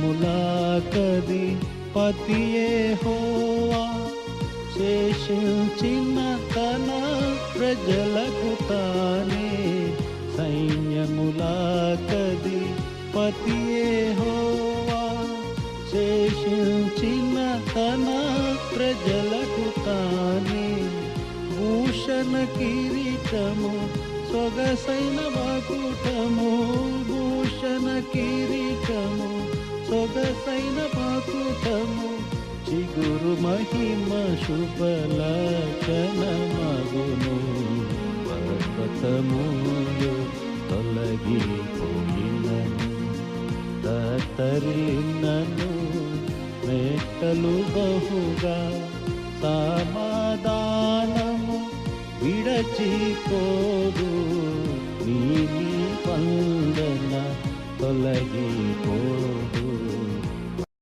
సైన్యములాకది పతియే హోవా శేషించిన తన ప్రజలకు తానే సైన్యములాకది పతియే హోవా శేషించిన తన ప్రజలకు తానే భూషణ కిరీటము సొగసైన మకుటము భూషణ కిరీటము సొగసైన మకుటము చిగురు మహిమ శుభలక్షణమగును పర్వతములు తొలగిపోయినను తత్తరిల్లెను మెట్టలు బహుగా సమాధానము విడచిపోదు నీ స్పందన తొలగిపోదు